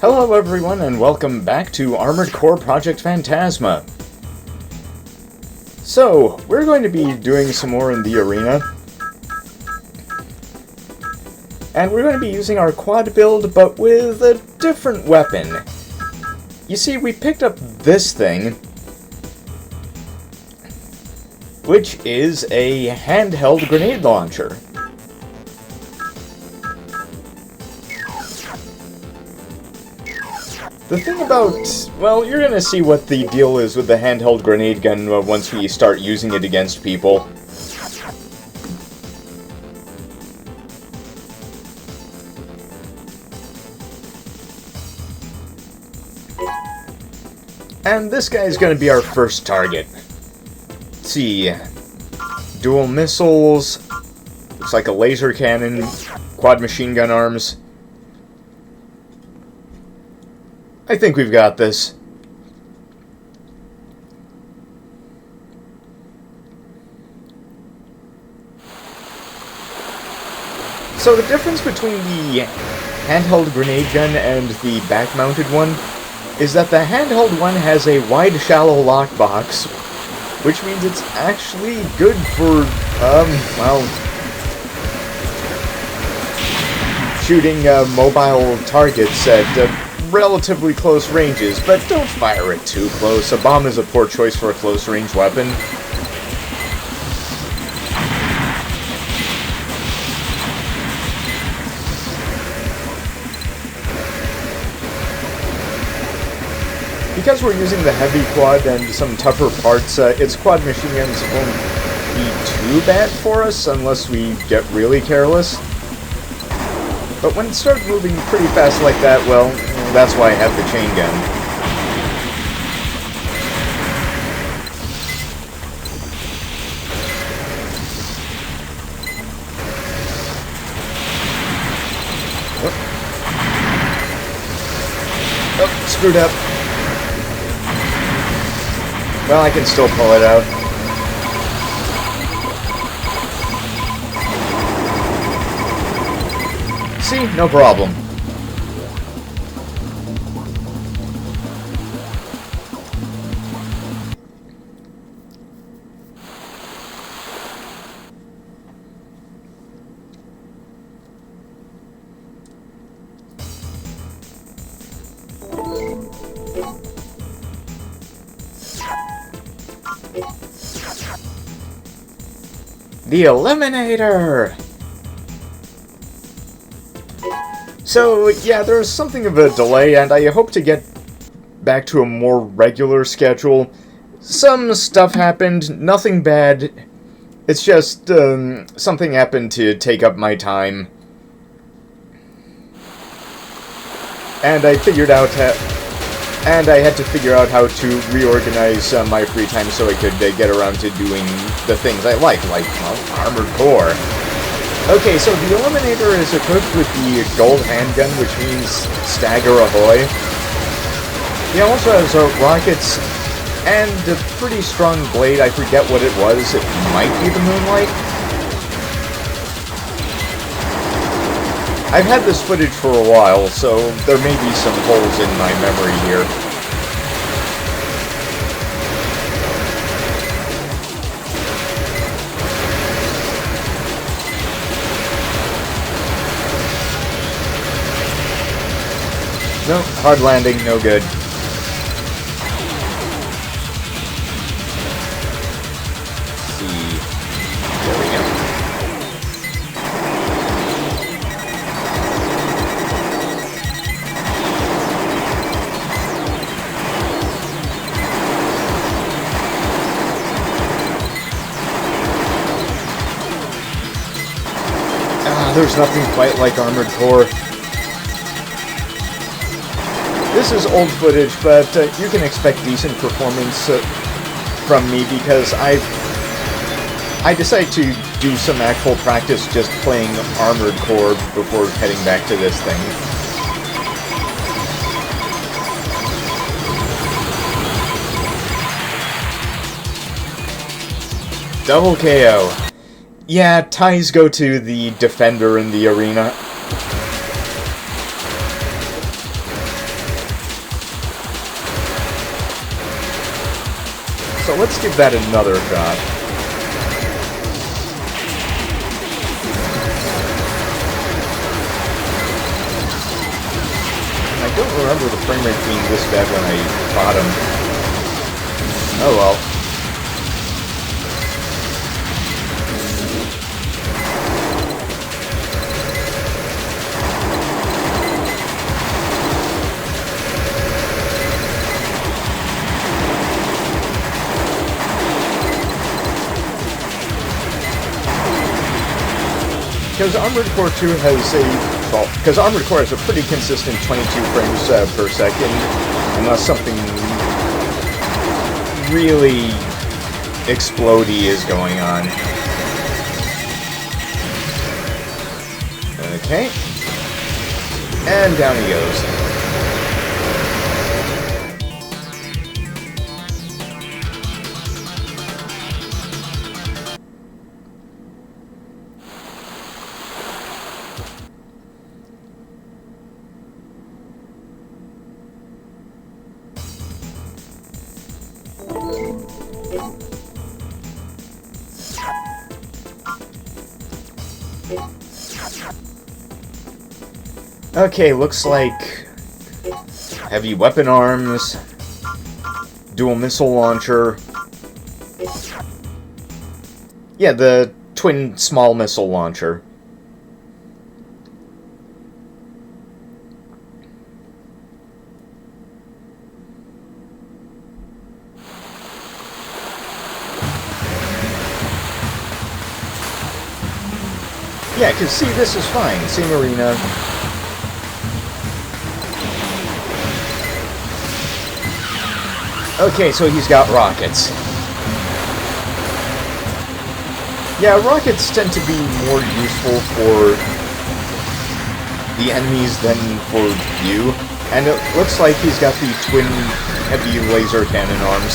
Hello everyone and welcome back to Armored Core Project Phantasma. So, we're going to be doing some more in the arena. And we're going to be using our quad build, but with a different weapon. You see, we picked up this thing, which is a handheld grenade launcher. The thing about, well, you're gonna see what the deal is with the handheld grenade gun once we start using it against people. And this guy is gonna be our first target. Let's see. Dual missiles. Looks like a laser cannon. Quad machine gun arms. I think we've got this. So the difference between the handheld grenade gun and the back-mounted one is that the handheld one has a wide, shallow lockbox, which means it's actually good for, well, shooting mobile targets at relatively close ranges, but don't fire it too close. A bomb is a poor choice for a close-range weapon. Because we're using the heavy quad and some tougher parts, its quad machine guns won't be too bad for us unless we get really careless. But when it starts moving pretty fast like that, well, that's why I have the chain gun. Oh, screwed up. Well, I can still pull it out. See? No problem. The Eliminator! So, yeah, there's something of a delay, and I hope to get back to a more regular schedule. Some stuff happened, nothing bad. It's just, something happened to take up my time. And I figured out and I had to figure out how to reorganize my free time so I could get around to doing the things I like, well, Armored Core. Okay, so the Eliminator is equipped with the gold handgun, which means stagger ahoy. He also has rockets and a pretty strong blade. I forget what it was. It might be the Moonlight. I've had this footage for a while, so there may be some holes in my memory here. No, hard landing, no good. Let's see. There we go. There's nothing quite like Armored Core. This is old footage, but you can expect decent performance from me because I decided to do some actual practice just playing Armored Core before heading back to this thing. Double KO. Yeah, ties go to the defender in the arena. So let's give that another shot. I don't remember the frame rate being this bad when I fought him. Oh well. Because Armored Core 2 has because Armored Core has a pretty consistent 22 frames per second, unless something really explodey is going on. Okay. And down he goes. Okay, looks like heavy weapon arms, dual missile launcher. Yeah, the twin small missile launcher. Yeah, because see, this is fine. Same arena. Okay, so he's got rockets. Yeah, rockets tend to be more useful for the enemies than for you. And it looks like he's got the twin heavy laser cannon arms.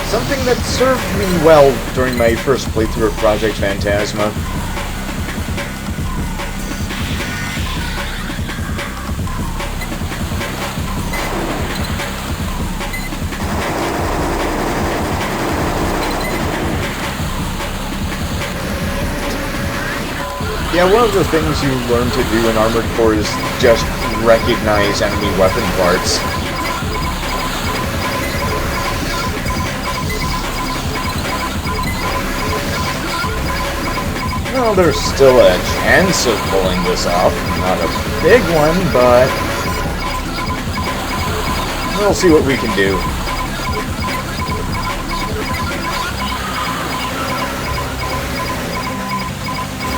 Something that served me well during my first playthrough of Project Phantasma. Yeah, one of the things you learn to do in Armored Core is just recognize enemy weapon parts. Well, there's still a chance of pulling this off. Not a big one, but we'll see what we can do.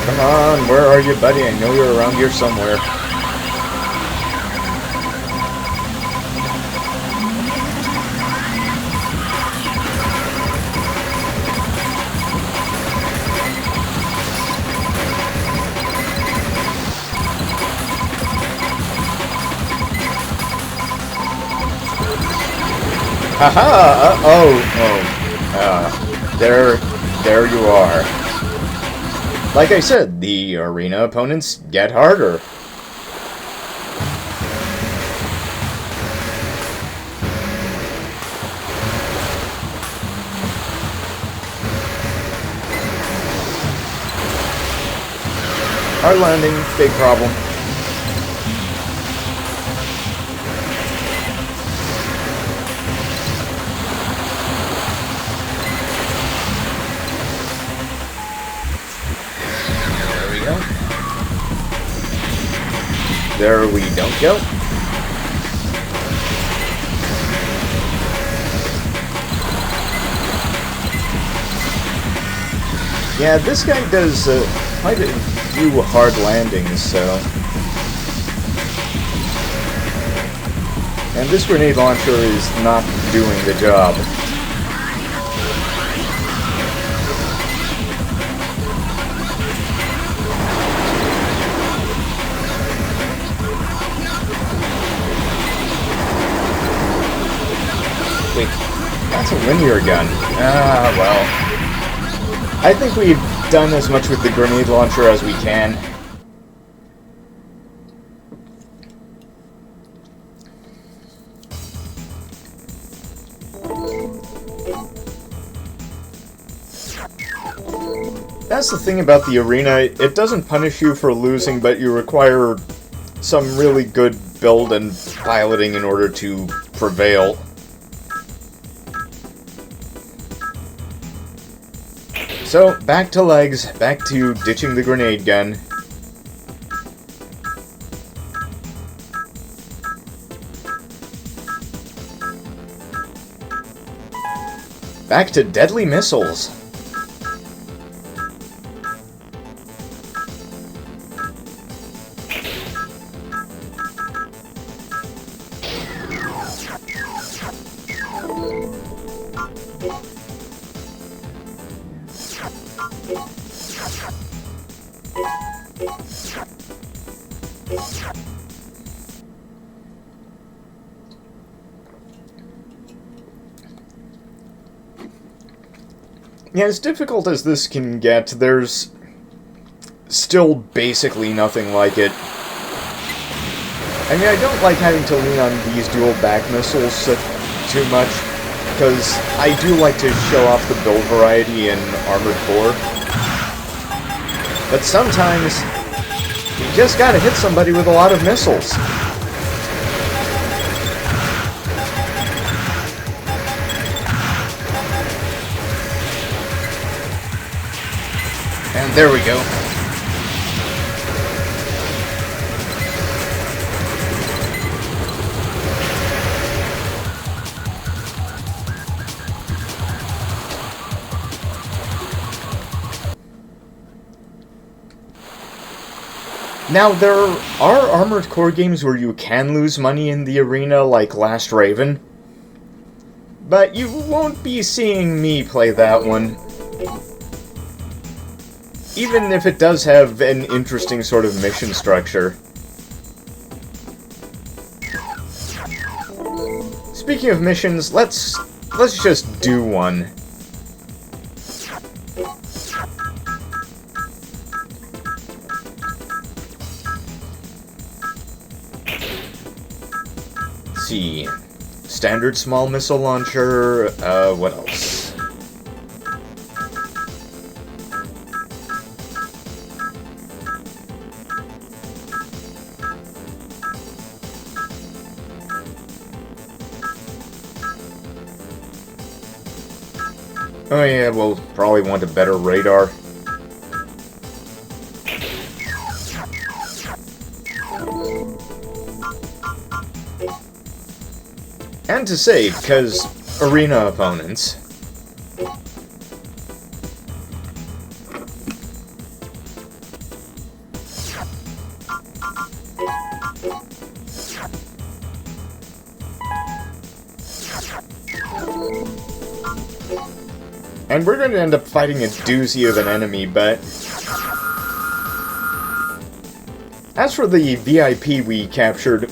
Come on, where are you, buddy? I know you're around here somewhere. Haha! There you are. Like I said, the arena opponents get harder. Hard landing, big problem. There we don't go. Yeah, this guy does quite a few hard landings, so... And this grenade launcher is not doing the job. Wait, that's a linear gun. Ah, well. I think we've done as much with the grenade launcher as we can. That's the thing about the arena, it doesn't punish you for losing, but you require some really good build and piloting in order to prevail. So, back to legs, back to ditching the grenade gun. Back to deadly missiles. Yeah, as difficult as this can get, there's still basically nothing like it. I mean, I don't like having to lean on these dual back missiles too much, because I do like to show off the build variety in Armored Core. But sometimes, you just gotta hit somebody with a lot of missiles. And there we go. Now, there are Armored Core games where you can lose money in the arena, like Last Raven. But you won't be seeing me play that one. Even if it does have an interesting sort of mission structure. Speaking of missions, let's just do one. Let's see. Standard small missile launcher, what else? Oh yeah, we'll probably want a better radar. And to save, because arena opponents. And we're going to end up fighting a doozy of an enemy, but... as for the VIP we captured...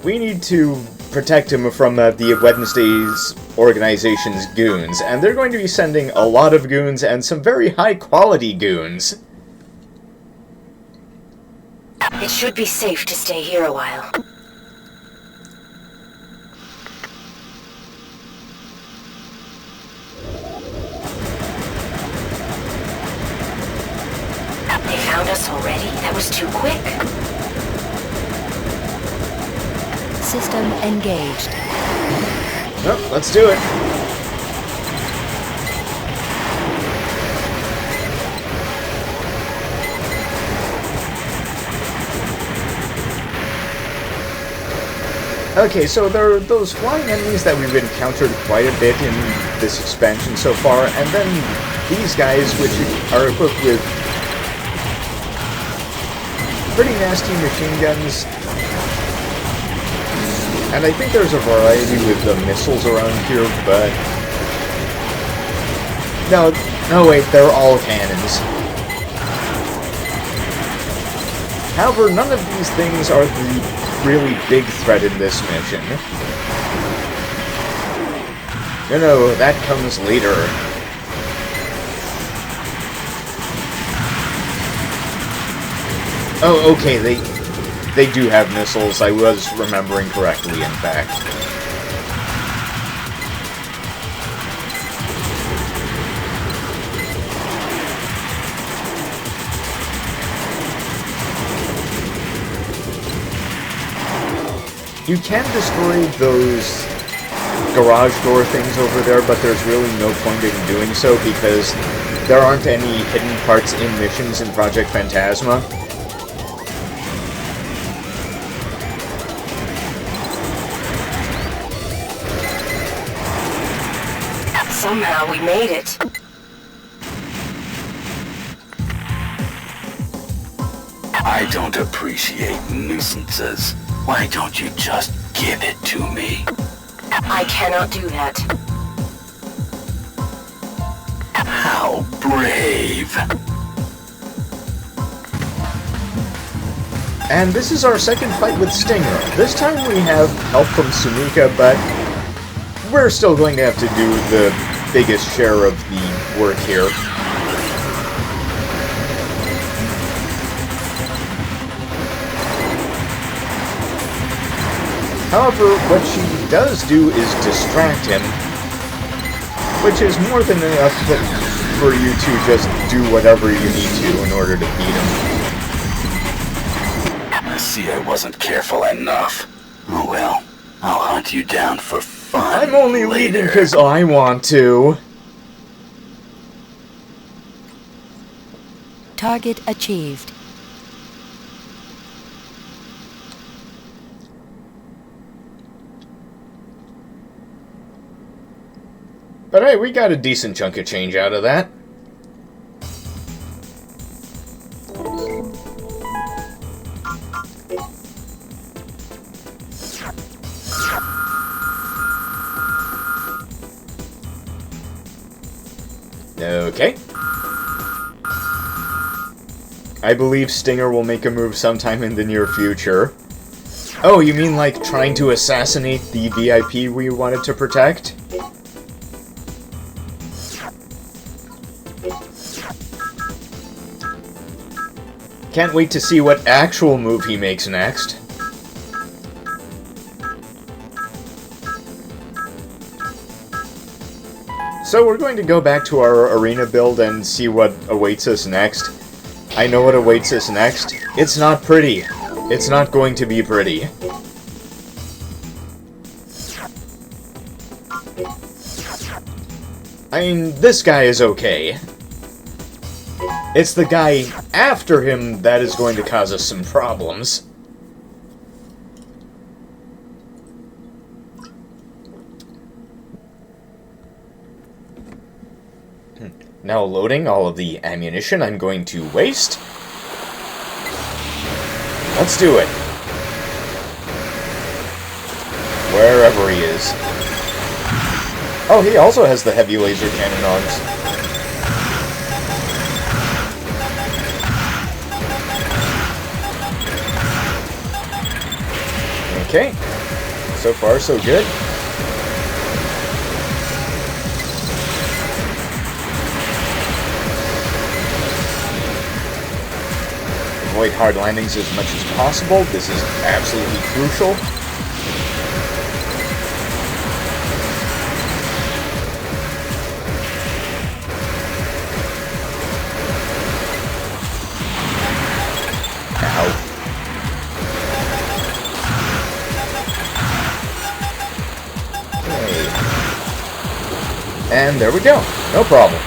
we need to protect him from the Wednesday's organization's goons, and they're going to be sending a lot of goons and some very high-quality goons. It should be safe to stay here a while. They found us already? That was too quick. System engaged. Well, let's do it. Okay, so there are those flying enemies that we've encountered quite a bit in this expansion so far, and then these guys, which are equipped with pretty nasty machine guns. And I think there's a variety with the missiles around here, but... No, wait, they're all cannons. However, none of these things are the really big threat in this mission. No, that comes later. Oh, okay, they do have missiles. I was remembering correctly, in fact. You can destroy those garage door things over there, but there's really no point in doing so because there aren't any hidden parts in missions in Project Phantasma. Somehow we made it. I don't appreciate nuisances. Why don't you just give it to me? I cannot do that. How brave. And this is our second fight with Stinger. This time we have help from Sumika, but we're still going to have to do the biggest share of the work here. However, what she does do is distract him, which is more than enough for you to just do whatever you need to in order to beat him. I see I wasn't careful enough. Oh well, I'll hunt you down for fun. I'm only leaving because I want to. Target achieved. But hey, we got a decent chunk of change out of that. Okay. I believe Stinger will make a move sometime in the near future. Oh, you mean like trying to assassinate the VIP we wanted to protect? Can't wait to see what actual move he makes next. So we're going to go back to our arena build and see what awaits us next. I know what awaits us next. It's not pretty. It's not going to be pretty. I mean, this guy is okay. It's the guy after him that is going to cause us some problems. Now loading all of the ammunition I'm going to waste. Let's do it. Wherever he is. Oh, he also has the heavy laser cannon arms. Okay. So far, so good. Avoid hard landings as much as possible. This is absolutely crucial. Ow. Okay. And there we go. No problem.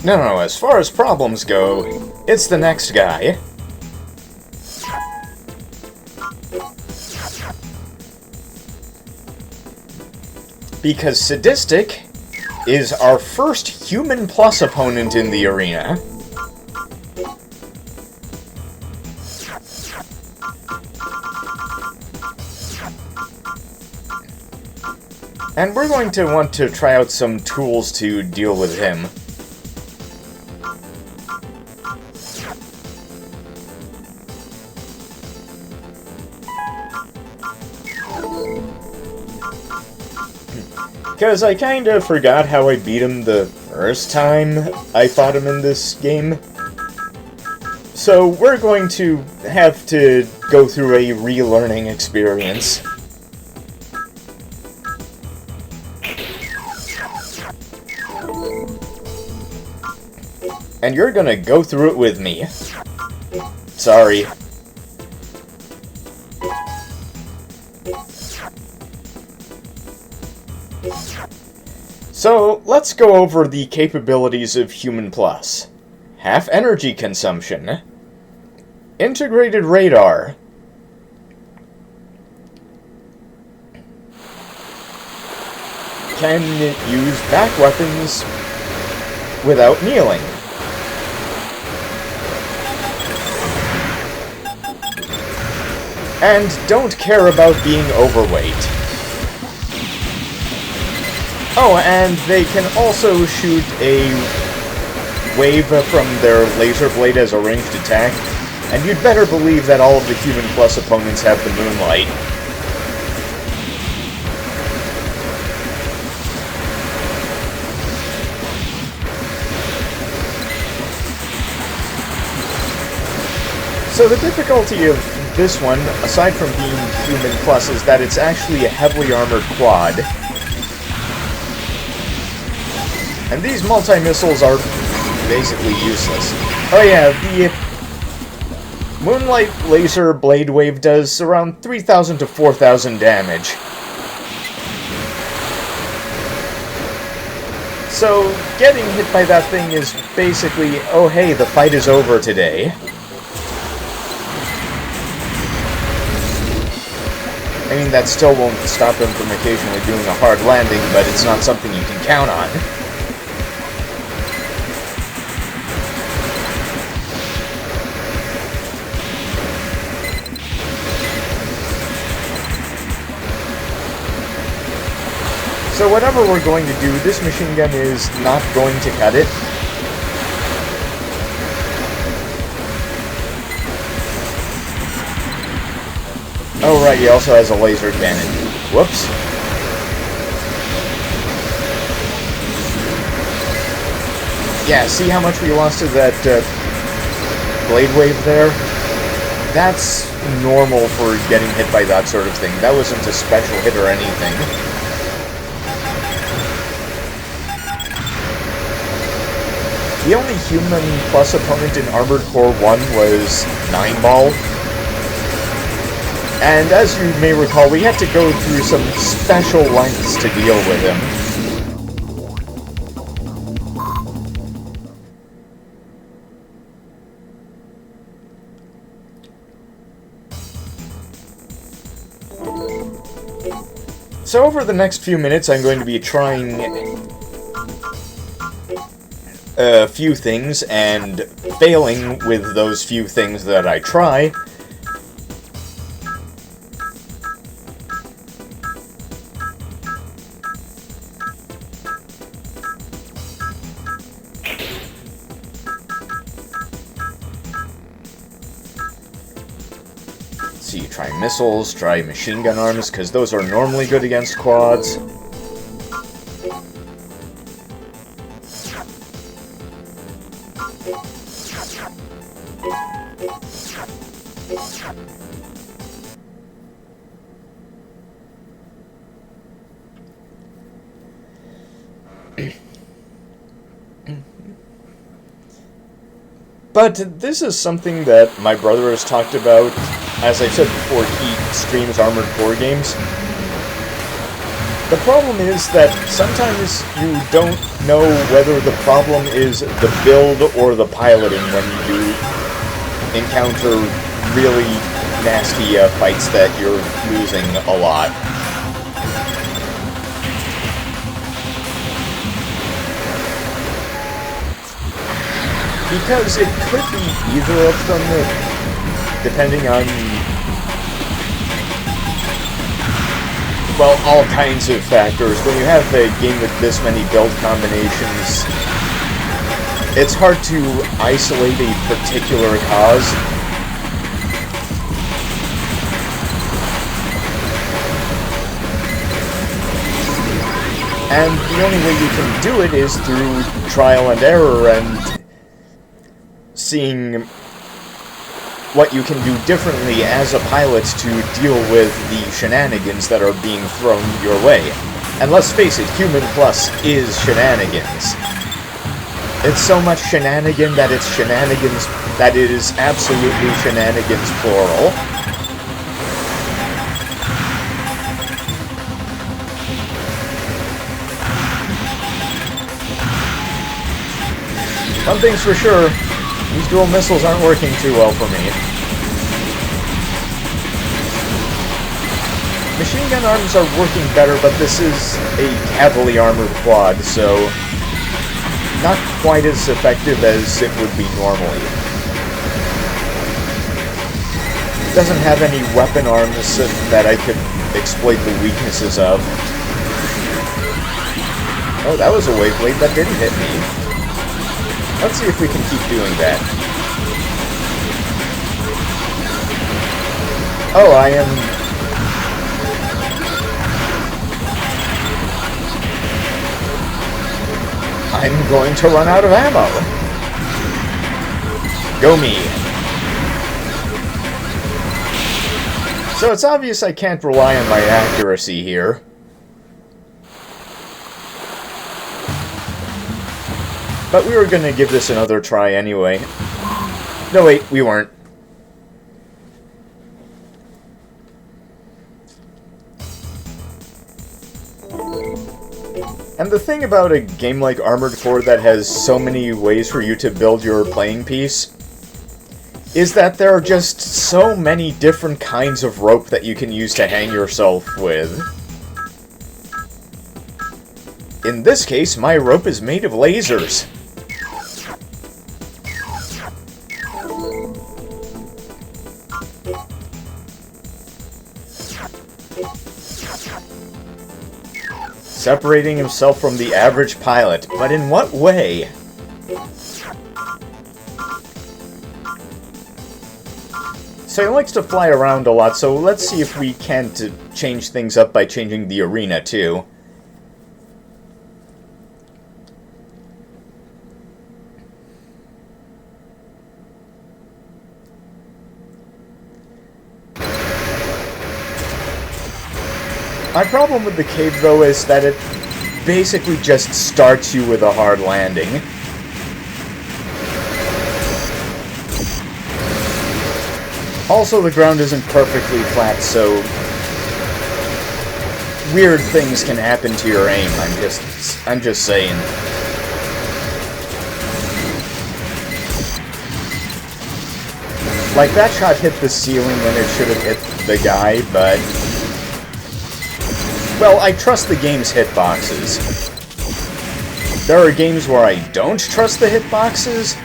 No, as far as problems go, it's the next guy. Because Sadistic is our first human plus opponent in the arena. And we're going to want to try out some tools to deal with him. Because I kind of forgot how I beat him the first time I fought him in this game. So we're going to have to go through a relearning experience. And you're gonna go through it with me. Sorry. So, let's go over the capabilities of Human Plus. Half energy consumption. Integrated radar. Can use back weapons without kneeling. And don't care about being overweight. Oh, and they can also shoot a wave from their laser blade as a ranged attack, and you'd better believe that all of the Human Plus opponents have the Moonlight. So the difficulty of this one, aside from being Human Plus, is that it's actually a heavily armored quad. And these multi-missiles are basically useless. Oh yeah, the Moonlight Laser Blade Wave does around 3,000 to 4,000 damage. So, getting hit by that thing is basically, oh hey, the fight is over today. I mean, that still won't stop him from occasionally doing a hard landing, but it's not something you can count on. So whatever we're going to do, this machine gun is not going to cut it. Oh right, he also has a laser cannon. Whoops. Yeah, see how much we lost to that blade wave there? That's normal for getting hit by that sort of thing. That wasn't a special hit or anything. The only Human Plus opponent in Armored Core 1 was Nineball. And as you may recall, we had to go through some special lengths to deal with him. So over the next few minutes, I'm going to be trying a few things, and failing with those few things that I try. So you try missiles, try machine gun arms, because those are normally good against quads. But this is something that my brother has talked about. As I said before, he streams Armored Core games. The problem is that sometimes you don't know whether the problem is the build or the piloting when you do encounter really nasty fights that you're losing a lot. Because it could be either of them, depending on, well, all kinds of factors. When you have a game with this many build combinations, it's hard to isolate a particular cause. And the only way you can do it is through trial and error and seeing what you can do differently as a pilot to deal with the shenanigans that are being thrown your way. And let's face it, Human Plus is shenanigans. It's so much shenanigan that it's shenanigans, that it is absolutely shenanigans plural. One thing's for sure, these dual missiles aren't working too well for me. Machine gun arms are working better, but this is a heavily armored quad, so not quite as effective as it would be normally. It doesn't have any weapon arms that I could exploit the weaknesses of. Oh, that was a wave blade that didn't hit me. Let's see if we can keep doing that. Oh, I'm going to run out of ammo. Go me. So it's obvious I can't rely on my accuracy here. But we were going to give this another try anyway. No, wait, we weren't. And the thing about a game like Armored Core that has so many ways for you to build your playing piece is that there are just so many different kinds of rope that you can use to hang yourself with. In this case, my rope is made of lasers. Separating himself from the average pilot, but in what way? So he likes to fly around a lot, so let's see if we can't change things up by changing the arena too. My problem with the cave, though, is that it basically just starts you with a hard landing. Also, the ground isn't perfectly flat, so weird things can happen to your aim. I'm just saying. Like, that shot hit the ceiling when it should have hit the guy, but well, I trust the game's hitboxes. There are games where I don't trust the hitboxes.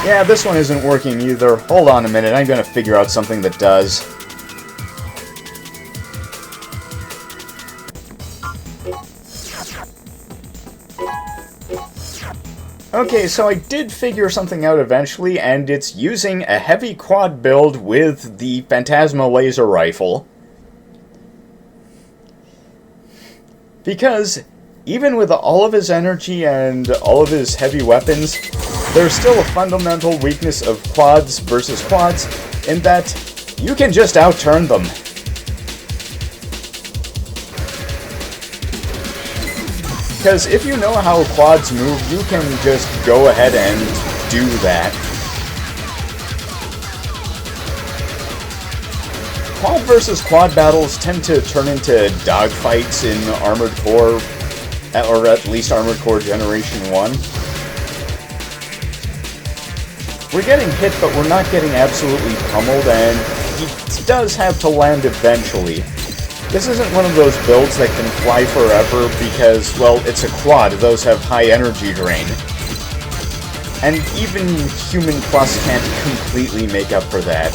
Yeah, this one isn't working either. Hold on a minute, I'm gonna figure out something that does. Okay, so I did figure something out eventually, and it's using a heavy quad build with the Phantasma laser rifle. Because even with all of his energy and all of his heavy weapons, there's still a fundamental weakness of quads versus quads in that you can just outturn them. Because if you know how quads move, you can just go ahead and do that. Quad versus quad battles tend to turn into dogfights in Armored Core, or at least Armored Core Generation 1. We're getting hit, but we're not getting absolutely pummeled, and he does have to land eventually. This isn't one of those builds that can fly forever because, well, it's a quad. Those have high energy drain. And even Human Plus can't completely make up for that.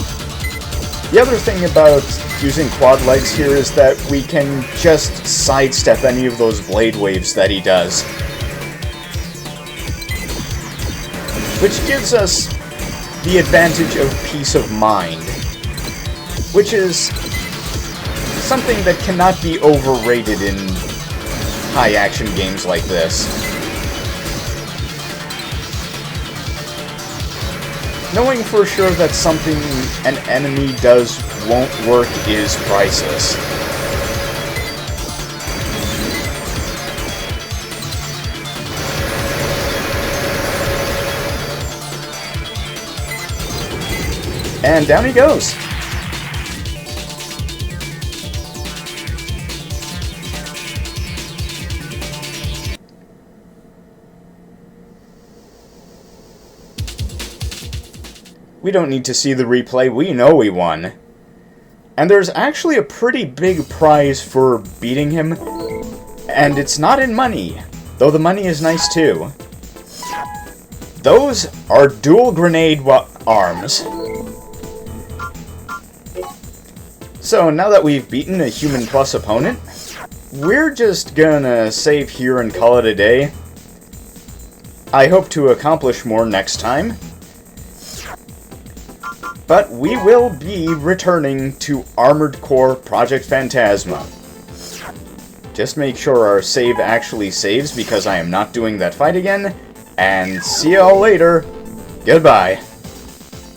The other thing about using quad legs here is that we can just sidestep any of those blade waves that he does. Which gives us the advantage of peace of mind. Which is something that cannot be overrated in high-action games like this. Knowing for sure that something an enemy does won't work is priceless. And down he goes. We don't need to see the replay, we know we won. And there's actually a pretty big prize for beating him, and it's not in money, though the money is nice too. Those are dual grenade arms. So now that we've beaten a human plus opponent, we're just gonna save here and call it a day. I hope to accomplish more next time. But we will be returning to Armored Core Project Phantasma. Just make sure our save actually saves because I am not doing that fight again. And see y'all later. Goodbye.